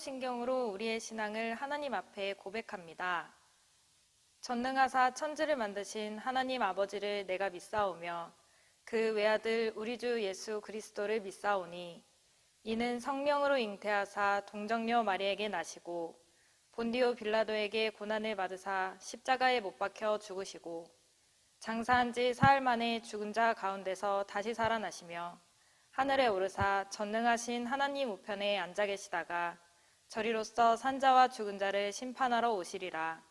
사도신경으로 우리의 신앙을 하나님 앞에 고백합니다. 전능하사 천지를 만드신 하나님 아버지를 내가 믿사오며 그 외아들 우리 주 예수 그리스도를 믿사오니 이는 성령으로 잉태하사 동정녀 마리에게 나시고 본디오 빌라도에게 고난을 받으사 십자가에 못 박혀 죽으시고 장사한 지 사흘 만에 죽은 자 가운데서 다시 살아나시며 하늘에 오르사 전능하신 하나님 우편에 앉아 계시다가 저리로서 산자와 죽은 자를 심판하러 오시리라.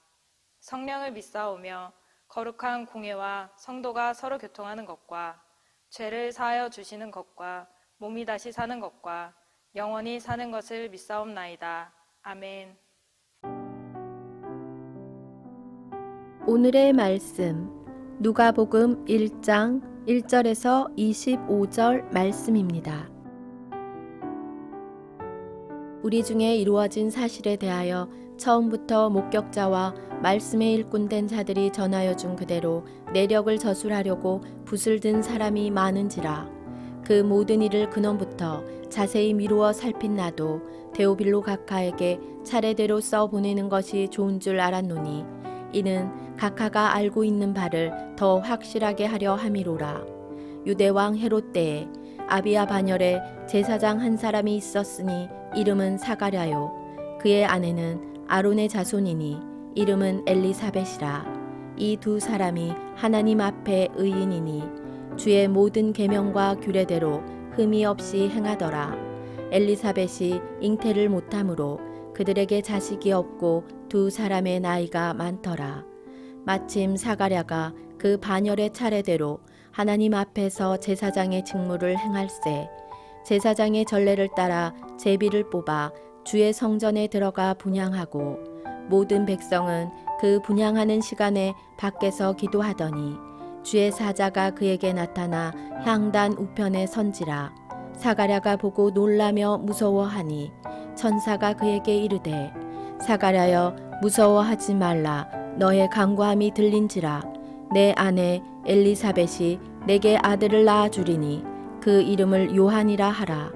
성령을 믿사오며 거룩한 공회와 성도가 서로 교통하는 것과 죄를 사하여 주시는 것과 몸이 다시 사는 것과 영원히 사는 것을 믿사옵나이다. 아멘. 오늘의 말씀 누가복음 1장 1절에서 25절 말씀입니다. 우리 중에 이루어진 사실에 대하여 처음부터 목격자와 말씀에 일꾼된 자들이 전하여 준 그대로 내력을 저술하려고 붓을 든 사람이 많은지라. 그 모든 일을 근원부터 자세히 미루어 살핀 나도 데오빌로 각하에게 차례대로 써보내는 것이 좋은 줄 알았노니 이는 각하가 알고 있는 바를 더 확실하게 하려 함이로라. 유대왕 헤롯 때에 아비야 반열에 제사장 한 사람이 있었으니 이름은 사가랴요. 그의 아내는 아론의 자손이니 이름은 엘리사벳이라. 이 두 사람이 하나님 앞에 의인이니 주의 모든 계명과 규례대로 흠이 없이 행하더라. 엘리사벳이 잉태를 못하므로 그들에게 자식이 없고 두 사람의 나이가 많더라. 마침 사가랴가 그 반열의 차례대로 하나님 앞에서 제사장의 직무를 행할세 제사장의 전례를 따라 제비를 뽑아 주의 성전에 들어가 분향하고 모든 백성은 그 분향하는 시간에 밖에서 기도하더니 주의 사자가 그에게 나타나 향단 우편에 선지라. 사가랴가 보고 놀라며 무서워하니 천사가 그에게 이르되 사가랴여 무서워하지 말라. 너의 간구함이 들린지라. 내 아내 엘리사벳이 내게 아들을 낳아주리니 그 이름을 요한이라 하라.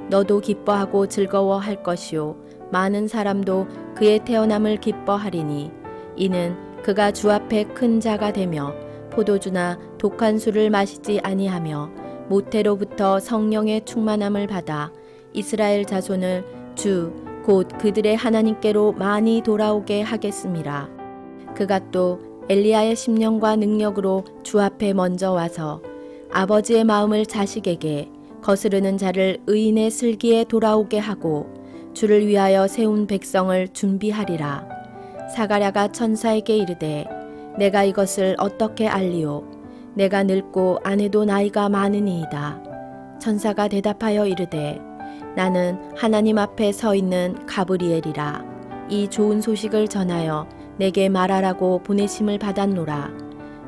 너도 기뻐하고 즐거워할 것이요 많은 사람도 그의 태어남을 기뻐하리니 이는 그가 주 앞에 큰 자가 되며 포도주나 독한 술을 마시지 아니하며 모태로부터 성령의 충만함을 받아 이스라엘 자손을 주 곧 그들의 하나님께로 많이 돌아오게 하겠음이라. 그가 또 엘리야의 심령과 능력으로 주 앞에 먼저 와서 아버지의 마음을 자식에게 거스르는 자를 의인의 슬기에 돌아오게 하고 주를 위하여 세운 백성을 준비하리라. 사가랴가 천사에게 이르되 내가 이것을 어떻게 알리오? 내가 늙고 아내도 나이가 많으니이다. 천사가 대답하여 이르되 나는 하나님 앞에 서 있는 가브리엘이라. 이 좋은 소식을 전하여 내게 말하라고 보내심을 받았노라.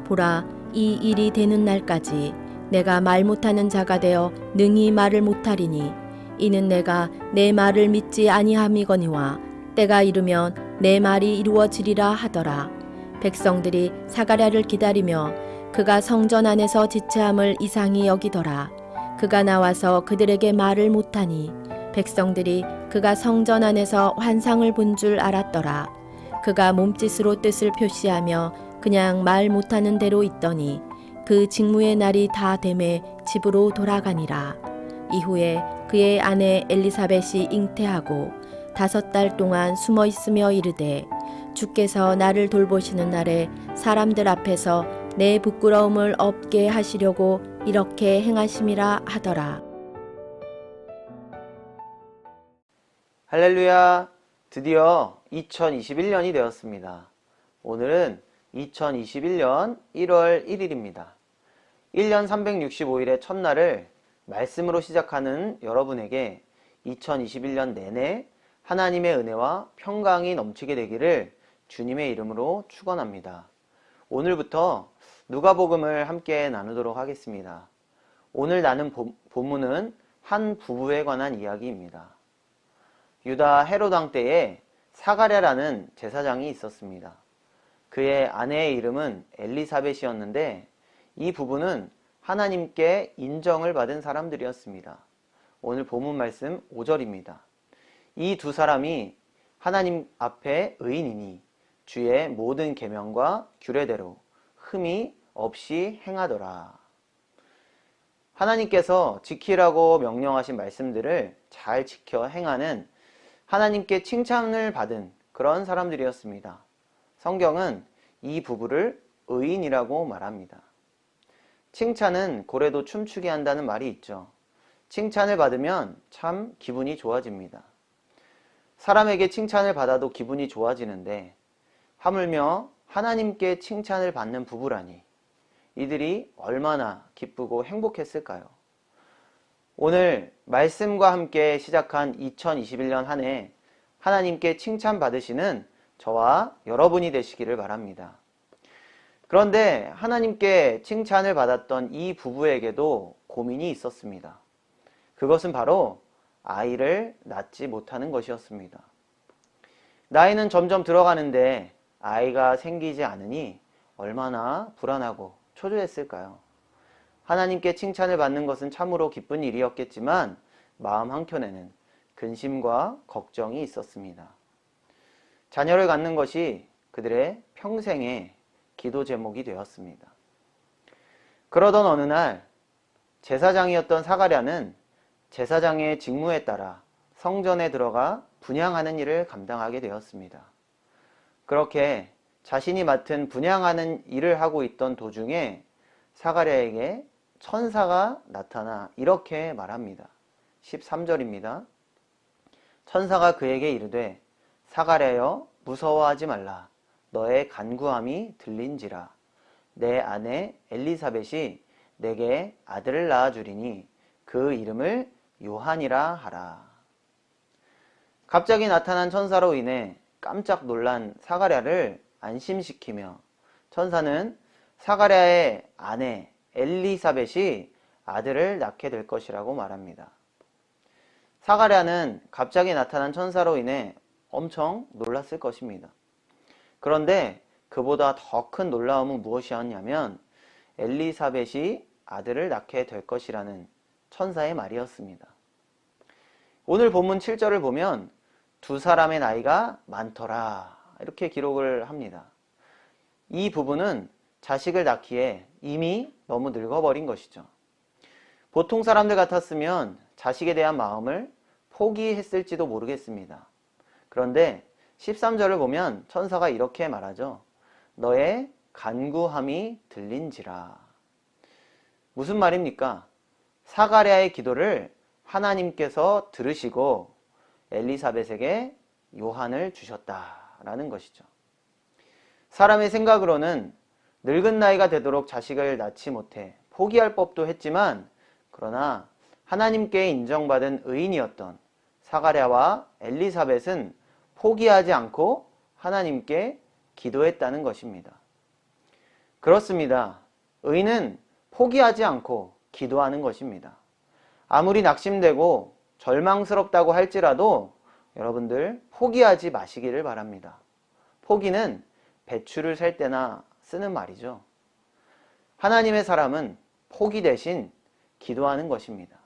보라, 이 일이 되는 날까지 내가 말 못하는 자가 되어 능히 말을 못하리니 이는 내가 내 말을 믿지 아니함이거니와 때가 이르면 내 말이 이루어지리라 하더라. 백성들이 사가랴를 기다리며 그가 성전 안에서 지체함을 이상히 여기더라. 그가 나와서 그들에게 말을 못하니 백성들이 그가 성전 안에서 환상을 본 줄 알았더라. 그가 몸짓으로 뜻을 표시하며 그냥 말 못하는 대로 있더니 그 직무의 날이 다 되매 집으로 돌아가니라. 이후에 그의 아내 엘리사벳이 잉태하고 5달 동안 숨어 있으며 이르되 주께서 나를 돌보시는 날에 사람들 앞에서 내 부끄러움을 없게 하시려고 이렇게 행하심이라 하더라. 할렐루야! 드디어 2021년이 되었습니다. 오늘은 2021년 1월 1일입니다. 1년 365일의 첫날을 말씀으로 시작하는 여러분에게 2021년 내내 하나님의 은혜와 평강이 넘치게 되기를 주님의 이름으로 축원합니다. 오늘부터 누가복음을 함께 나누도록 하겠습니다. 오늘 나눈 본문은 한 부부에 관한 이야기입니다. 유다 헤롯 왕 때에 사가랴라는 제사장이 있었습니다. 그의 아내의 이름은 엘리사벳이었는데 이 부부는 하나님께 인정을 받은 사람들이었습니다. 오늘 본문 말씀 5절입니다. 이 두 사람이 하나님 앞에 의인이니 주의 모든 계명과 규례대로 흠이 없이 행하더라. 하나님께서 지키라고 명령하신 말씀들을 잘 지켜 행하는 하나님께 칭찬을 받은 그런 사람들이었습니다. 성경은 이 부부를 의인이라고 말합니다. 칭찬은 고래도 춤추게 한다는 말이 있죠. 칭찬을 받으면 참 기분이 좋아집니다. 사람에게 칭찬을 받아도 기분이 좋아지는데 하물며 하나님께 칭찬을 받는 부부라니 이들이 얼마나 기쁘고 행복했을까요? 오늘 말씀과 함께 시작한 2021년 한 해 하나님께 칭찬받으시는 저와 여러분이 되시기를 바랍니다. 그런데 하나님께 칭찬을 받았던 이 부부에게도 고민이 있었습니다. 그것은 바로 아이를 낳지 못하는 것이었습니다. 나이는 점점 들어가는데 아이가 생기지 않으니 얼마나 불안하고 초조했을까요? 하나님께 칭찬을 받는 것은 참으로 기쁜 일이었겠지만 마음 한켠에는 근심과 걱정이 있었습니다. 자녀를 갖는 것이 그들의 평생의 기도 제목이 되었습니다. 그러던 어느 날 제사장이었던 사가랴는 제사장의 직무에 따라 성전에 들어가 분향하는 일을 감당하게 되었습니다. 그렇게 자신이 맡은 분향하는 일을 하고 있던 도중에 사가랴에게 천사가 나타나 이렇게 말합니다. 13절입니다. 천사가 그에게 이르되 사가랴여 무서워하지 말라. 너의 간구함이 들린지라. 내 아내 엘리사벳이 내게 아들을 낳아주리니 그 이름을 요한이라 하라. 갑자기 나타난 천사로 인해 깜짝 놀란 사가랴를 안심시키며 천사는 사가랴의 아내 엘리사벳이 아들을 낳게 될 것이라고 말합니다. 사가랴는 갑자기 나타난 천사로 인해 엄청 놀랐을 것입니다. 그런데 그보다 더 큰 놀라움은 무엇이었냐면 엘리사벳이 아들을 낳게 될 것이라는 천사의 말이었습니다. 오늘 본문 7절을 보면 두 사람의 나이가 많더라 이렇게 기록을 합니다. 이 부부는 자식을 낳기에 이미 너무 늙어버린 것이죠. 보통 사람들 같았으면 자식에 대한 마음을 포기했을지도 모르겠습니다. 그런데 13절을 보면 천사가 이렇게 말하죠. 너의 간구함이 들린지라. 무슨 말입니까? 사가랴의 기도를 하나님께서 들으시고 엘리사벳에게 요한을 주셨다라는 것이죠. 사람의 생각으로는 늙은 나이가 되도록 자식을 낳지 못해 포기할 법도 했지만 그러나 하나님께 인정받은 의인이었던 사가랴와 엘리사벳은 포기하지 않고 하나님께 기도했다는 것입니다. 그렇습니다. 의인은 포기하지 않고 기도하는 것입니다. 아무리 낙심되고 절망스럽다고 할지라도 여러분들 포기하지 마시기를 바랍니다. 포기는 배추를 셀 때나 쓰는 말이죠. 하나님의 사람은 포기 대신 기도하는 것입니다.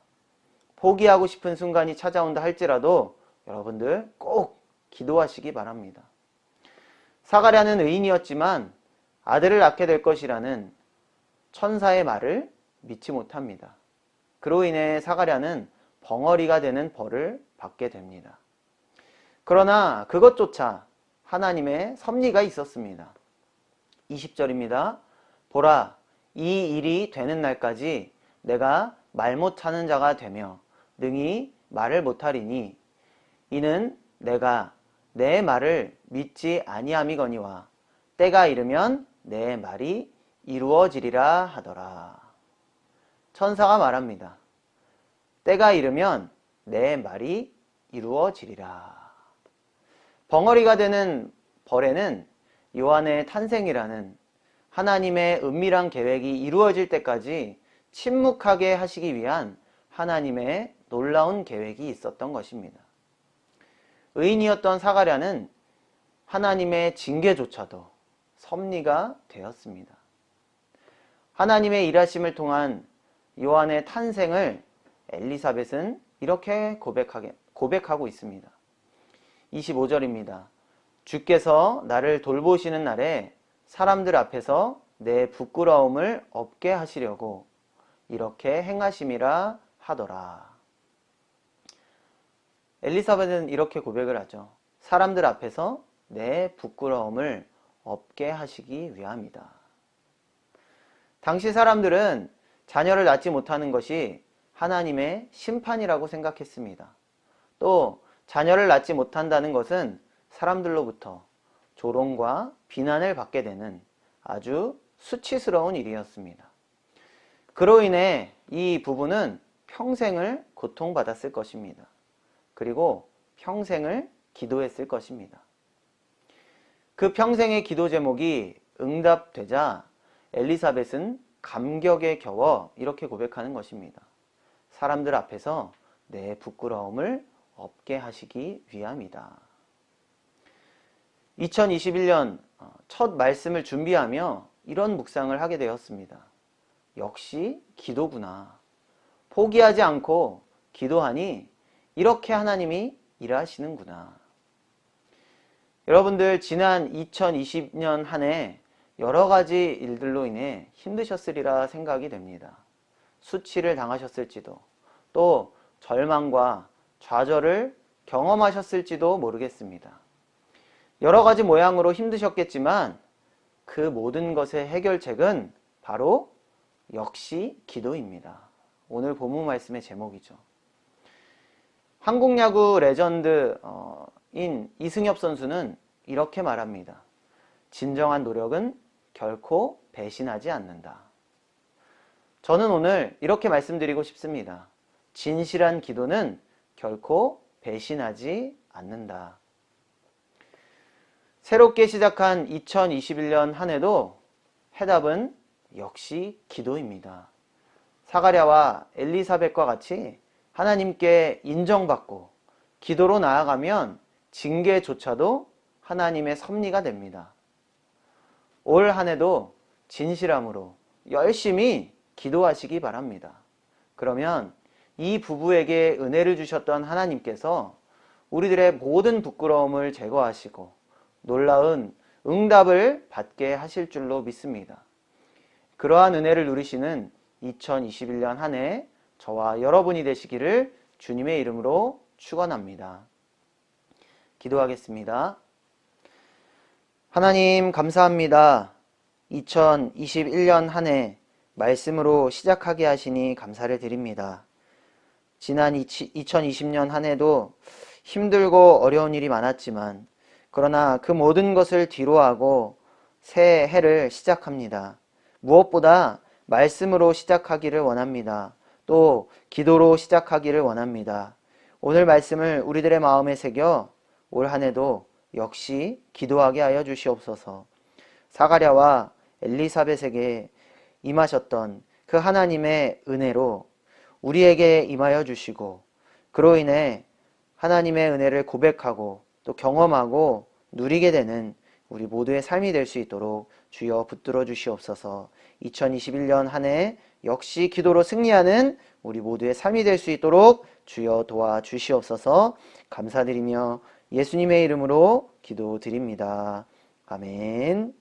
포기하고 싶은 순간이 찾아온다 할지라도 여러분들 꼭 기도하시기 바랍니다. 사가랴는 의인이었지만 아들을 낳게 될 것이라는 천사의 말을 믿지 못합니다. 그로 인해 사가랴는 벙어리가 되는 벌을 받게 됩니다. 그러나 그것조차 하나님의 섭리가 있었습니다. 20절입니다. 보라, 이 일이 되는 날까지 내가 말 못하는 자가 되며 능히 말을 못하리니 이는 내가 내 말을 믿지 아니함이거니와 때가 이르면 내 말이 이루어지리라 하더라. 천사가 말합니다. 때가 이르면 내 말이 이루어지리라. 벙어리가 되는 벌에는 요한의 탄생이라는 하나님의 은밀한 계획이 이루어질 때까지 침묵하게 하시기 위한 하나님의 놀라운 계획이 있었던 것입니다. 의인이었던 사가랴는 하나님의 징계조차도 섭리가 되었습니다. 하나님의 일하심을 통한 요한의 탄생을 엘리사벳은 이렇게 고백하고 있습니다. 25절입니다. 주께서 나를 돌보시는 날에 사람들 앞에서 내 부끄러움을 없게 하시려고 이렇게 행하심이라 하더라. 엘리사벳은 이렇게 고백을 하죠. 사람들 앞에서 내 부끄러움을 없게 하시기 위함이다. 당시 사람들은 자녀를 낳지 못하는 것이 하나님의 심판이라고 생각했습니다. 또 자녀를 낳지 못한다는 것은 사람들로부터 조롱과 비난을 받게 되는 아주 수치스러운 일이었습니다. 그로 인해 이 부부는 평생을 고통받았을 것입니다. 그리고 평생을 기도했을 것입니다. 그 평생의 기도 제목이 응답되자 엘리사벳은 감격에 겨워 이렇게 고백하는 것입니다. 사람들 앞에서 내 부끄러움을 없게 하시기 위함이다. 2021년 첫 말씀을 준비하며 이런 묵상을 하게 되었습니다. 역시 기도구나. 포기하지 않고 기도하니 이렇게 하나님이 일하시는구나. 여러분들 지난 2020년 한 해 여러 가지 일들로 인해 힘드셨으리라 생각이 됩니다. 수치를 당하셨을지도 또 절망과 좌절을 경험하셨을지도 모르겠습니다. 여러 가지 모양으로 힘드셨겠지만 그 모든 것의 해결책은 바로 역시 기도입니다. 오늘 본문 말씀의 제목이죠. 한국 야구 레전드인 이승엽 선수는 이렇게 말합니다. 진정한 노력은 결코 배신하지 않는다. 저는 오늘 이렇게 말씀드리고 싶습니다. 진실한 기도는 결코 배신하지 않는다. 새롭게 시작한 2021년 한 해도 해답은 역시 기도입니다. 사가랴와 엘리사벳과 같이 하나님께 인정받고 기도로 나아가면 징계조차도 하나님의 섭리가 됩니다. 올 한 해도 진실함으로 열심히 기도하시기 바랍니다. 그러면 이 부부에게 은혜를 주셨던 하나님께서 우리들의 모든 부끄러움을 제거하시고 놀라운 응답을 받게 하실 줄로 믿습니다. 그러한 은혜를 누리시는 2021년 한 해 저와 여러분이 되시기를 주님의 이름으로 축원합니다. 기도하겠습니다. 하나님 감사합니다. 2021년 한 해 말씀으로 시작하게 하시니 감사를 드립니다. 지난 2020년 한 해도 힘들고 어려운 일이 많았지만 그러나 그 모든 것을 뒤로하고 새 해를 시작합니다. 무엇보다 말씀으로 시작하기를 원합니다. 또 기도로 시작하기를 원합니다. 오늘 말씀을 우리들의 마음에 새겨 올 한 해도 역시 기도하게 하여 주시옵소서. 사가랴와 엘리사벳에게 임하셨던 그 하나님의 은혜로 우리에게 임하여 주시고 그로 인해 하나님의 은혜를 고백하고 또 경험하고 누리게 되는 우리 모두의 삶이 될 수 있도록 주여 붙들어 주시옵소서. 2021년 한 해 역시 기도로 승리하는 우리 모두의 삶이 될 수 있도록 주여 도와주시옵소서. 감사드리며 예수님의 이름으로 기도드립니다. 아멘.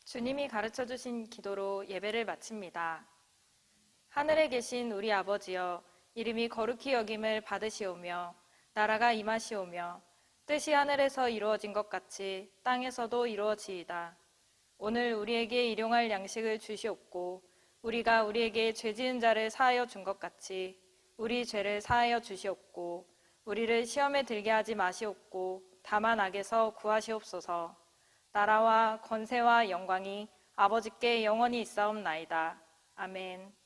주님이 가르쳐 주신 기도로 예배를 마칩니다. 하늘에 계신 우리 아버지여, 이름이 거룩히 여김을 받으시오며 나라가 임하시오며 뜻이 하늘에서 이루어진 것 같이 땅에서도 이루어지이다. 오늘 우리에게 일용할 양식을 주시옵고 우리가 우리에게 죄 지은 자를 사하여 준 것 같이 우리 죄를 사하여 주시옵고 우리를 시험에 들게 하지 마시옵고 다만 악에서 구하시옵소서. 나라와 권세와 영광이 아버지께 영원히 있사옵나이다. 아멘.